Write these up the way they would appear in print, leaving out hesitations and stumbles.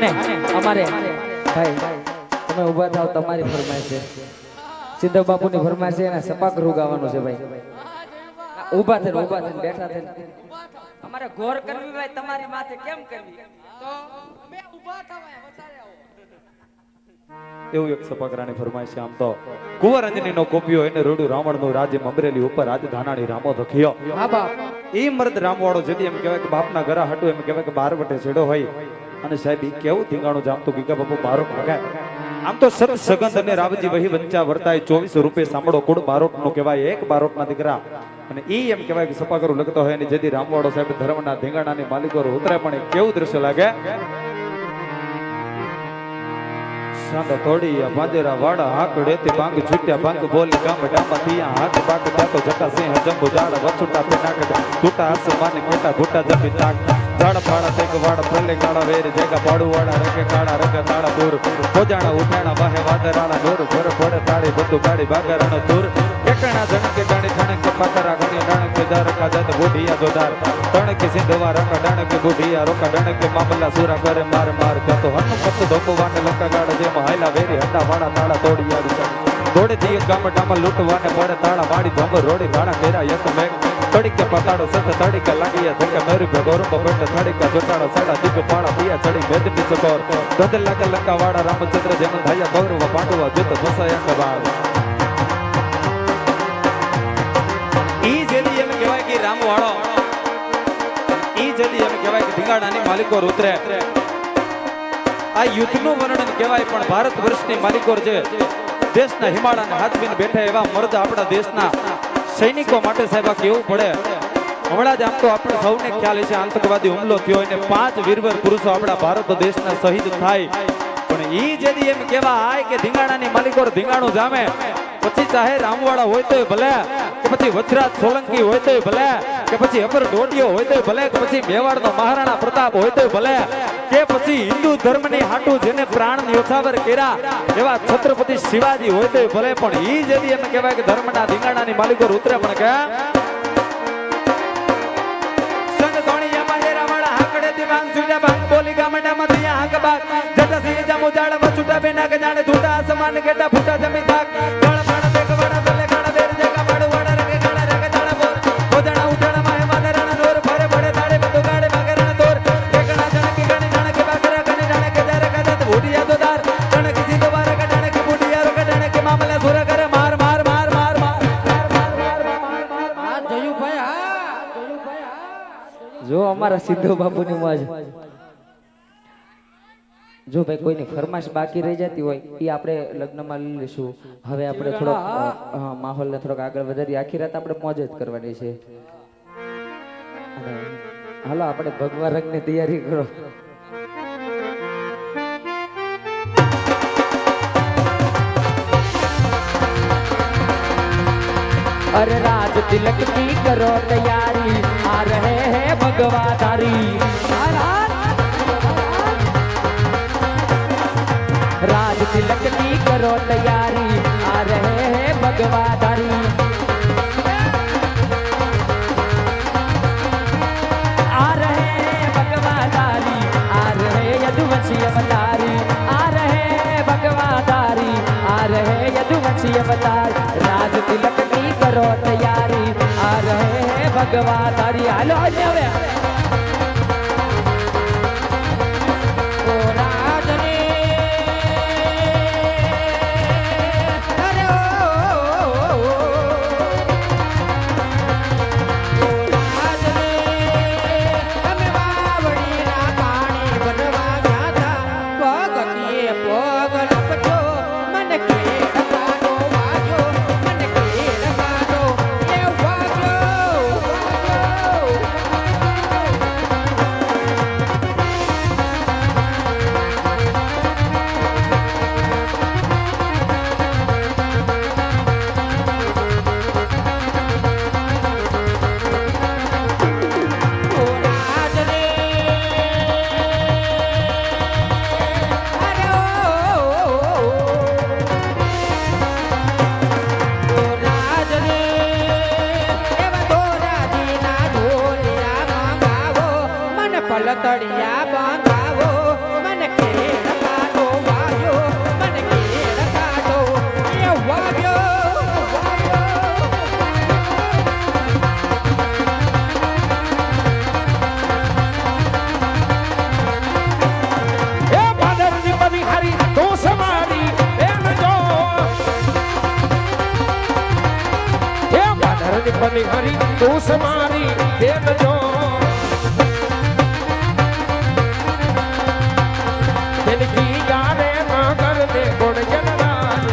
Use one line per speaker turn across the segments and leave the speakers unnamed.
અને અમારે ભાઈ તમે ઊભા થાવ, તમારી ફરમાઈશ છે, સિદ્ધ બાપુની ફરમાઈશ છે, અને સપાકરું ગાવાનું છે ભાઈ. ઊભા થઈને બેઠા થઈને અમારે ઘોર કરવી ભાઈ, તમારી માથે કેમ કરવી? તો અમે ઊભા થવાય વસારે આવો.
એવું એક સપાકરાની ફરમાઈશ છે. આમ તો કુંવર અંજની નો કોપિયો એને રોડું રાવણ નું રાજ્ય અમરેલી ઉપર આજ ધાનાણી રામો ધખ્યો.
હા બાપ,
એ મર્દ રામવાળો જેથી એમ કહેવાય કે બાપના ઘરા હાટું એમ કહેવાય કે 12 વટે છેડો હોય. અને સાહેબ ઈ કેવું ધીંગાણું જામતું ગીગા બાપુ બારોટ મગાય. આમ તો સત સગંધ અને રાવજી વહી વંચા વર્તાય 24 રૂપિયા સાંભળો કુળ બારોટ નો કહેવાય, એક બારોટ ના દીકરા. અને ઈ એમ કહેવાય કે સપાકરું લખતો હોય અને જેથી રામવાળો સાહેબ ધર્મના ધીંગાણાની માલિકો ઉતરે. પણ કેવું દ્રશ્ય લાગે. સાંડા તોડી બાંદેરા વાડા હાકડેથી ભાંગ છૂટ્યા ભાંગ બોલી ગામ ડામા થિયા હાથ બાગ દાતો જટા સિંહ જંબુ જાડ વછુટા પેનાક ટૂટા આસમાન કેટા ઘૂટા જપી તાક ઝાડ ફાડા તેક વાડ પ્રલે કાળા વેર જેગા પાડુ વાડા રગે કાળા રગે તાળા દૂર ખોજાણા ઉઠાણા વાહે વાદરાળા નૂર ભર ભર તાળી બધું ગાડી બાગરાનો દૂર એકણા જણકે જાણી ધણકે પાતરા ઘણી ડણકે દારકા દત બુઢિયા જોદાર તણકે સિંધવા રકા ડણકે બુઢિયા રોકા ડણકે મામલા સુરા કરે માર માર જતો હનુમત ધોકો વાને લકા ગાડા જેમ હાયલા વેરી હંડા વાડા તાળા તોડી આવી દોડે દી ગામ ડામા લૂંટવાને પડે તાળા વાડી ધંબર રોડી ગાણા કેરા એક મેઘ તડીકે પતાડો સત તડીકે લાગીયા ધકે મેરી ભગોરમ બેટ તડીકે જોટાડો સાડા દીપ પાડા પિયા ચડી મેદની ચકોર ધદ લાગે લંકા વાડા રામચંદ્ર જેમ ધાયા કૌરવ પાંડવા જુત ધસાયા કબાળ ઈ જેદી એમ કહેવાય કે રામવાળો ઈ જેદી એમ કહેવાય કે ધીંગાણાની માલિકો ઉતરે. આ યુદ્ધનું વર્ણન કહેવાય, પણ ભારત વર્ષની માલિકો છે દેશના હિમાલયના હાથવીને બેઠા એવા મર્દ આપણા દેશના સૈનિકો માટે સાહેબ કેવું પડે. હમણાં જ આમ તો આપણે સૌને ખ્યાલ છે આતંકવાદી હુમલો થયો અને 5 વીરવર પુરુષો આપણા ભારત દેશના શહીદ થાય. પણ ઈ જેદી એમ કહેવા આય કે ધીંગાણાની માલિકો ધીંગાણું જામે, પછી ચાહે રામવાળા હોય તોય ભલે, કે પછી વજરાજ સોલંકી હોય તોય ભલે, કે પછી અપર ડોડિયો હોય તોય ભલે, કે પછી મેવાડનો મહારાણા પ્રતાપ હોય તોય ભલે, કે પછી હિન્દુ ધર્મની હાટુ જેને પ્રાણ ન્યોછાવર કર્યા એવા છત્રપતિ શિવાજી હોય તોય ભલે. પણ ઈ જેદી એમ કહેવાય કે ધર્મના ધીંગાણાની માલિકો ઉતરે. પણ કે સંગ સોણિયા માજેરા વાળા હાકડેથી ભાંગ સુજા ભાંગ બોલી ગામડામાં દિયા હાક બાગ જટા સિંહ જામુ જાળ વછુટા બેના કે જાણે ધૂટા આસમાન કેટા ફૂટા જમી થાક ગાળ માણા દેખ વાડા તલે ગાણા બેર જગા પાડુ વાડા રગે ગાણા રગે તાળા બોર ખોજાણા ઉઠાણા માહે માદરાણા નોર ભરે ભરે તાળે બધું ગાડે બાગરાણા તોર એકણા જણકી ગાણી જાણકે બાગરા ગાણી જાણકે જારે કાદત બુઢિયા તો દાર જણકી સીધો વારે કે જાણકે બુઢિયા રોકે જાણકે મામલા સુરા કરે માર માર માર માર માર
જોયું ભાઈ, હા જો અમારા સિદ્ધો બાપુની મોજ. જો ભાઈ કોઈની ફરમાશ બાકી રહી જતી હોય એ આપણે લગ્નમાં લઈ લઈશું. હવે આપણે થોડોક માહોલને થોડોક આગળ વધારી આખી રાત આપણે મોજ જ કરવાની છે. અને હાલો આપણે ભગવા રંગની તૈયારી કરો. अरे राज तिलक की करो तैयारी आ रहे हैं भगवाधारी राज तिलक की करो तैयारी आ रहे हैं भगवाधारी आ रहे हैं भगवाधारी आ रहे यदुवंशी अवतारी आ रहे हैं भगवाधारी आ रहे यदुवंशी अवतार राज तिलक की करो तैयारी आ रहे हैं भगवाधारी. हालो હવે પલતડિયા બંધાવો મને કે
બની બની હરી તું સમારી બેન જો જિંદગી યારે મગર ને ગુણ જનરાજ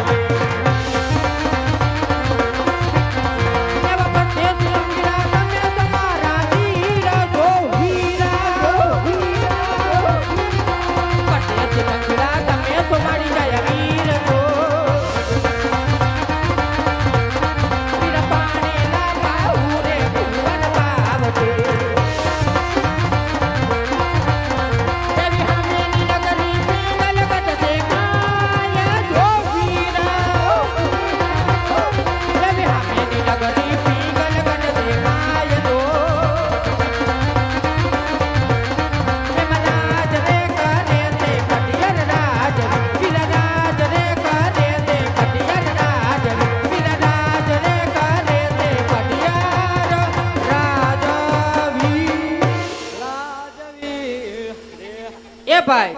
ભાઈ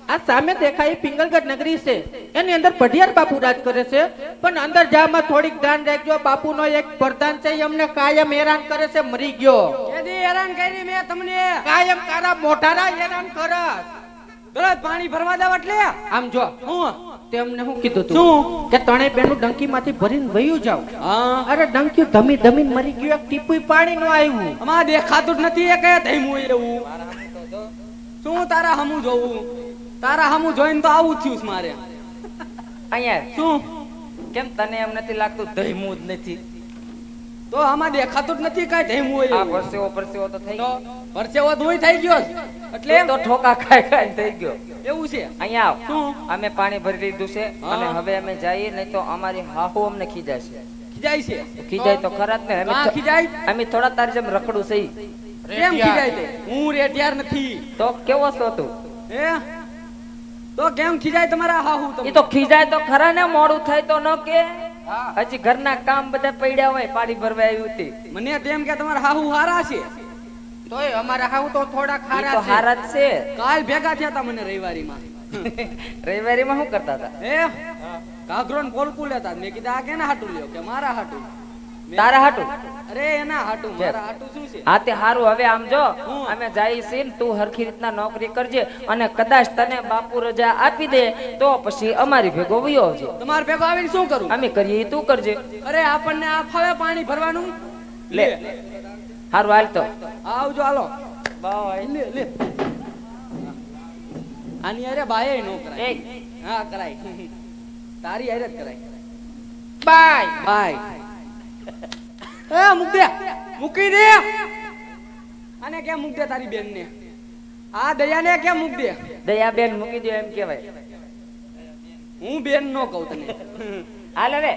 આ સામે દેખાય પિંગલગઢ નગરી છે એની અંદર પઢિયાર બાપુ રાજ કરે છે પણ અંદર જામાં થોડીક ધ્યાન રાખજો બાપુનો એક પ્રધાન છે એ અમને કાયમ હેરાન કરે છે મરી ગયો
કેદી હેરાન કરી મેં તમને
કાયમ કારા મોઢારા હેરાન કરે
દરરોજ પાણી ભરવા દાવ એટલે
આમ જો
હું
તેમને હું કીધું તું
શું?
કે તણે બેનું ડંકીમાંથી ભરીને વયું જાવ
હા
અરે ડંકી ધમી ધમીને મરી ગયું એક ટીપુય પાણી નું આવ્યું
અમાર દેખાતું જ નથી એ કયા ધૈમું એવું શું તારા હમું જોવું તારા હમું જોઈને તો આવું થયું છે મારે
અહીંયા
શું
કેમ તને એમ નથી લાગતું દહીમું જ નથી
તો આમાં દેખાતું જ નથી કઈ ધૈમું હોય
આ
એવું.
પરસેવો તો થઈ
તો
ગયો
પરસેવો ધોઈ થઈ ગયો છે. એટલે
તું તો ઠોકા ખાઈ ખાઈ થઈ ગયો
એવું છે
અહીંયા આવ
શું?
અમે પાણી ભરી લીધું છે
હા.
અને હવે અમે જઈએ નહીં તો અમારી હાહુ અમને ખીજાશે
ખીજાય છે
ખીજાય તો ખરા જ ને અમે
હા, ખીજાય.
અમે થોડા તારી જેમ રખડું છે
કેમ ખીજાય તે હું રેટિયાર નથી
તો કેવો છો તું
હે તો કેમ ખીજાય તમારા હાહુ
એ
તમે
તો ખીજાય તો ખરા ને મોડું થાય તો ન કે હજી ઘરના કામ બધા પડ્યા હોય પાણી ભરવા આવ્યું હતી
મને તેમ કે તમારા હાહુ હારા છે
તોય અમારા હાવ તો થોડા
ઈ
ખારા
તો
છે
હારા જ છે
કાલ ભેગા થયા હતા મને રવિવારીમાં
રવિવારીમાં શું કરતા હતા
હે ઘાઘરો ને પોલકું લેતા મેં કીધું આ કેના હાટું લ્યો કે મારા હાટું
તારા હાટું
અરે એના હાટું મારા હાટું શું છે
હા તે હારું હવે આમ જો
હું?
અમે જઈએ છીએ ને તું હરખી રીતના નોકરી કરજે અને કદાચ તને બાપુ રજા આપી દે તો પછી અમારી ભેગો વયો આવજે
તમારે ભેગો આવીને શું કરું
અમે કરીએ ઈ તું કરજે
અરે આપણને આ ફાવે પાણી ભરવાનું
લે હારું હાલ તો
આવજો હાલો
બાય
લે લે આની અરે બાય નો કરાય
એ
હા કરાય તારી હારે જ કરાય
બાય
બાય એ મૂક દે મૂકી દે આને કેમ મૂક દે તારી બેન ને આ દયાને કેમ મૂક દે
દયાબેન મૂકી દો એમ કેવાય
હું બેન નો કહું તને
હાલ હવે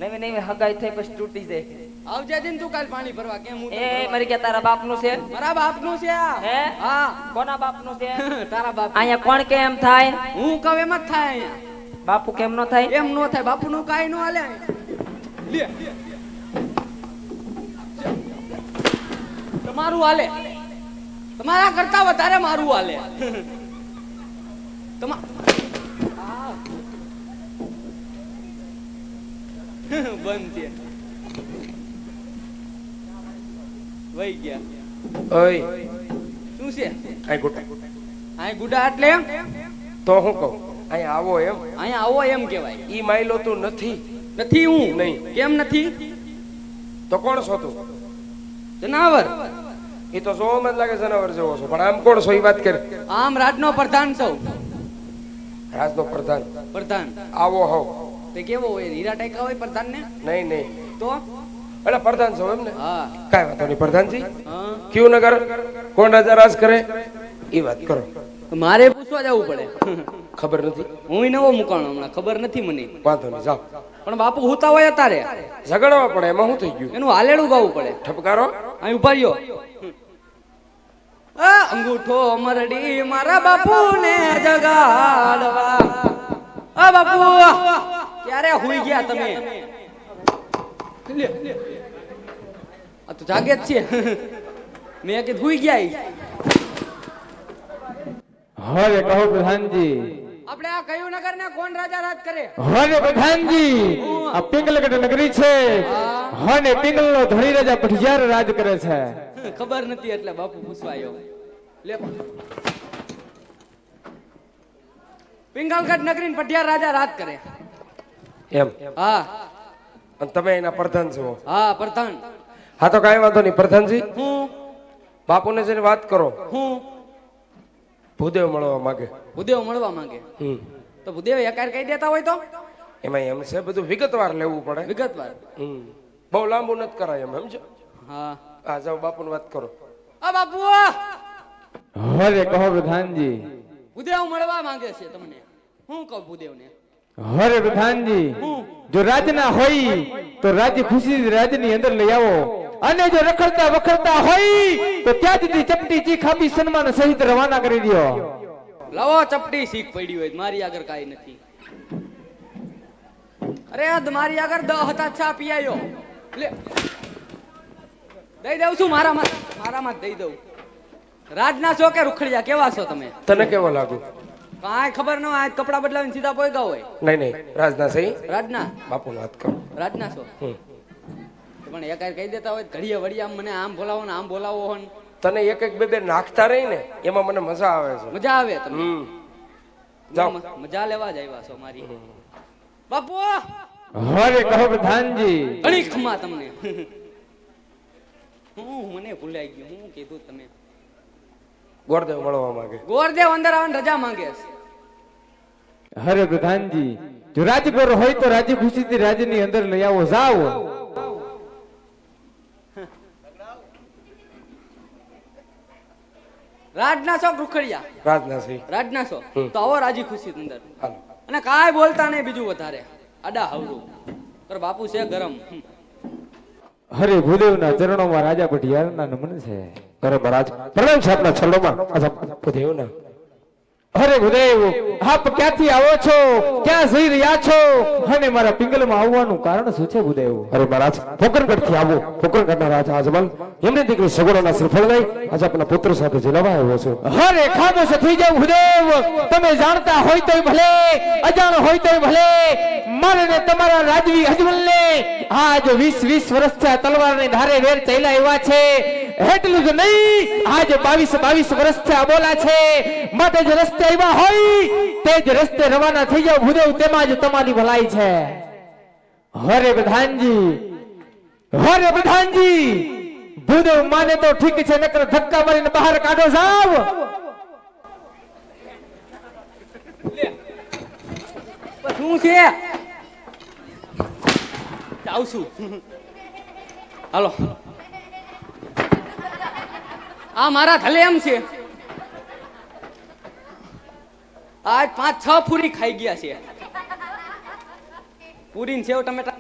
નવી નવી હગાઈ થઈ પછી તૂટી જાય
આવજે દિન તું કાલ પાણી ભરવા કેમ હું
એ મારી કે તારા બાપનું છે
મારા બાપનું છે આ.
હે
હા
કોના બાપનું છે
તારા બાપ
અહીંયા કોણ કેમ થાય
હું કહું એમ જ થાય અહીંયા
બાપુ કેમ નો થાય
એમ નો થાય બાપુ નું કાઈ નો હાલે લે તમારું હાલે તમારા કરતા વધારે મારું હાલે બંધ છે વહી ગયા
ઓય
શું છે
આ ગુટા
આ ગુડા એટલે એમ
તો હું કહું અહીંયા આવો એમ
અહીંયા આવો એમ કેવાય
ઈ માયલો તું નથી
નથી હું
નહીં.
કેમ નથી
તો કોણ છો તું
જનાવર
એ તો જોવામાં જ લાગે જનાવર જેવો છો પણ આમ કોણ છો ઈ વાત કર
આમ રાજનો પ્રધાન સૌ
રાજનો પ્રધાન
પ્રધાન
આવો હોવ
તે કેવો હોય હીરા ટાઈકા હોય પ્રધાન ને
નહીં નહીં
તો
એટલે પ્રધાન છો એમ ને
હા
કાંઈ વાંધો નહીં પ્રધાનજી
હા
કયું નગર કોણ રાજા રાજ કરે ઈ વાત કરો
મારે પૂછવા જવું પડે
ખબર નથી
હું નવો મુકાણો હમણાં ખબર નથી મને
વાંધો નહીં જાઓ
પણ બાપુ હુતા હોય અત્યારે
ઝઘડવા પડે એમાં શું થઈ ગયું
એનું હાલેડું ગાવું પડે
ઠપકારો
અહીં ઉભા રહ્યો આ અંગૂઠો મરડી મારા બાપુ ને જગાડવા આ બાપુ ક્યારે હુઈ ગયા તમે લે. આ તો જાગે જ છે મેં કીધું હુઈ ગયા ઈ.
હવે કહો પ્રધાનજી
આપણે આ કયું નગર ને કોણ રાજા રાજ કરે
હવે પ્રધાનજી આ પિંગલગઢ નગરી છે
હા
હને પિંગલનો ધણી રાજા પઢિયાર રાજ કરે છે.
ખબર નથી એટલે બાપુ પૂછવા આવ્યો. લે પિંગલગઢ નગરી પઢિયાર રાજા રાજ કરે.
એમ
હા
અને તમે એના પ્રધાન છો.
હા પ્રધાન.
હા તો કાંઈ વાંધો નહીં પ્રધાનજી,
હું
બાપુને જઈને વાત કરો.
હું
ભૂદેવ મળવા માંગે.
ભૂદેવ મળવા માંગે તો ભૂદેવ એકાર કહી દેતા હોય તો
એમાં એમ છે બધું વિગતવાર લેવું પડે.
વિગતવાર.
બહુ લાંબુ નથી કરાય એમ સમજો.
હા
હા જાઓ બાપુને વાત કરો.
આ બાપુ
હરે કહો પ્રધાનજી.
ભૂદેવ મળવા માંગે છે તમને. હું કહું ભૂદેવને?
હરે પ્રધાનજી, જો રાજના હોય તો રાજી ખુશી રાજની અંદર લઈ આવો, અને જો રખડતા વખડતા હોય તો ત્યાં સુધી ચપટી ચીખ આપી સન્માન સહિત રવાના કરી દો.
લાવો ચપટી શીખ પડી હોય મારી આગળ કાઈ નથી. અરે મારી આગળ 10 ચા પીયાયો. લે દઈ દઉં છું મારામાં દઈ દઉં. રાજના છો કે રૂખડિયા કેવા છો તમે?
તને કેવો લાગુ?
કાંઈ ખબર ન હોય. આજ કપડા બદલાવીને સીધા પોઈગા હોય.
નહીં રાજના સહી.
રાજના
બાપુને વાત કરો.
રાજના છો પણ એકાર કહી દેતા હોય ઘડીએ વળી આમ મને આમ બોલાવો ને આમ બોલાવો હો ને.
તને એક એક બે બે નાખતા રહી ને એમાં મને મજા આવે છે.
મજા આવે તમને?
જાઓ.
મજા લેવા જ આવ્યા છો મારી. બાપુ
હરે કહો પ્રધાનજી.
ઘણી ખમા તમને. હું મને ભૂલાઈ ગયું. હું કીધું તમે?
ગોરદેવ મળવા માંગે.
ગોરદેવ અંદર આવવાની રજા માંગે છે.
હરે પ્રધાનજી, જો રાજગોર હોય તો રાજી ખુશીથી રાજની અંદર લઈ આવો. જાઓ.
રાજના છો રૂખડિયા?
રાજના સહી.
રાજના છો તો આવો રાજી ખુશી અંદર.
હાલો.
અને કાંઈ બોલતા નહીં બીજું વધારે. આડા હવરું પર બાપુ છે ગરમ.
હરે ભૂદેવના ચરણોમાં રાજા પઢિયારના નમન છે.
અરે મહારાજ પ્રણામ છે આપના છલોમાં. ભૂદેવના.
હરે ભૂદેવ, આપ ક્યાંથી આવો છો? ક્યાં જઈ રહ્યા છો? અને મારા પિંગલમાં આવવાનું કારણ શું છે ભૂદેવ?
અરે મહારાજ પોકરણગઢ થી આવો. પોકરણગઢના રાજા અજમલ એમની દીકરી સગુણાના શ્રીફળ લઈ આજે આપના પુત્ર સાથે જિલ્લામાં આવ્યો છું.
હરે ખામોશ થઈ જાવ ભૂદેવ. તમે જાણતા હોય તોય ભલે, અજાણ હોય તોય ભલે, મારે ને તમારા રાજવી અજમલને આજ 20 વર્ષ થી તલવારની ધારે વેર ચાલ્યા એવા છે. એટલું જ નહીં, આજ 22 વર્ષ થી આ બોલા છે. માટે જ રસ્તે આવ્યા હોય તે જ રસ્તે રવાના થઈ જાવ ભૂદેવ, તેમાં જ તમારી ભલાઈ છે. હરે પ્રધાનજી, હરે પ્રધાનજી, ભૂદેવ માને તો ઠીક છે, નકર ધક્કા મારીને બહાર કાઢો. જાવ.
શું છે? જાઉં છું. હાલો. આ મારા થલે એમ છે આજ 5-6 પૂરી ખાઈ ગયા છે. પૂરી ને સેવ ટમેટા.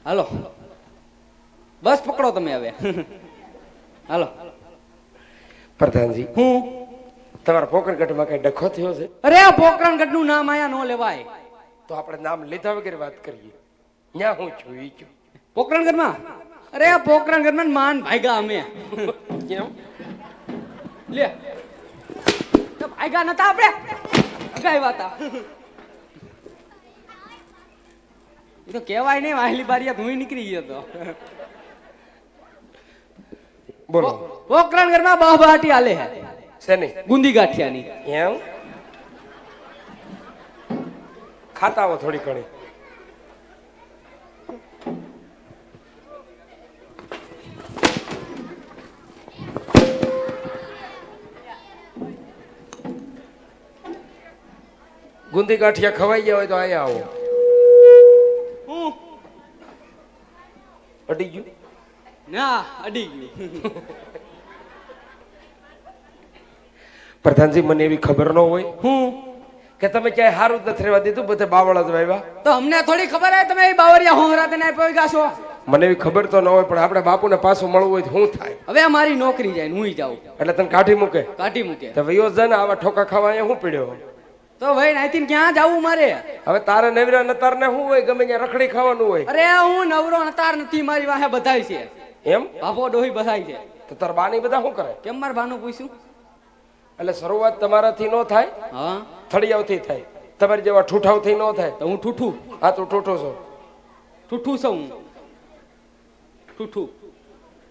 હાલો બસ પકડો તમે હવે. હાલો.
પ્રધાનજી
હું
તમારા પોકરણગઢમાં કઈ ડખો થયો છે?
અરે આ પોકરણગઢ નું નામ આયા નો લેવાય.
તો આપણે નામ લીધા વગર વાત કરીએ. ન્યા હું છું ઈ કયો.
પોકરણગઢ માં? અરે આ પોકરણગઢ માં માન ભાગ્યા અમે.
કેમ?
લે તો ભાગ્યા નતા આપણે અગાવ્યા હતા. એ તો કેવાય નહીં વાહલી બારીયા ધોઈ નીકળી ગયો તો.
બોલો.
પોકરણગઢ માં બહબાટી હાલે હે.
શેની?
ગુંદી ગાંઠિયાની.
એમ ખાતા હો થોડી ઘણી. ગુંદી ગાંઠિયા ખવાઈ ગયા હોય તો અહીંયા આવો.
હું
અડી ગયું?
ના અડી ગયું.
પ્રધાનજી મને એવી ખબર ન હોય
હું
કે તમે ક્યાંય હારું જ નથી રહેવા દીધું, બધે બાવળા જ વાવ્યા.
તો અમને થોડી ખબર હે તમે એ બાવરિયા હોહરા તને આપ્યો ગાશો.
મને એવી ખબર તો ન હોય, પણ આપણે બાપુને પાછું મળવું હોય તો શું થાય?
હવે મારી નોકરી જાય હું જાઉં.
એટલે તને કાઢી મૂકે?
કાઢી મૂકે
તો વયો જા ને, આવા ઠોકા ખાવા અહીંયા શું પડ્યો?
તો ભાઈ નાઈથી ક્યાં જાવું મારે?
હવે તારે નવરા નતાર ને શું હોય? ગમે ત્યાં રખડી ખાવાનું હોય.
અરે હું નવરો નતાર નથી, મારી વાહે બધાય છે.
એમ?
બાપો ડોહી બધાય છે.
તો તાર બાની બધા શું કરે?
કેમ માર બાનું પૂછ્યું?
એટલે શરૂઆત તમારાથી ન થાય,
હા
થળિયાવથી થાય. તમારી જેવા ઠૂઠાવ થઈ ન થાય.
તો હું ઠૂઠું
હા તું ઠૂઠો છો.
ઠૂઠું છું હું ઠૂઠું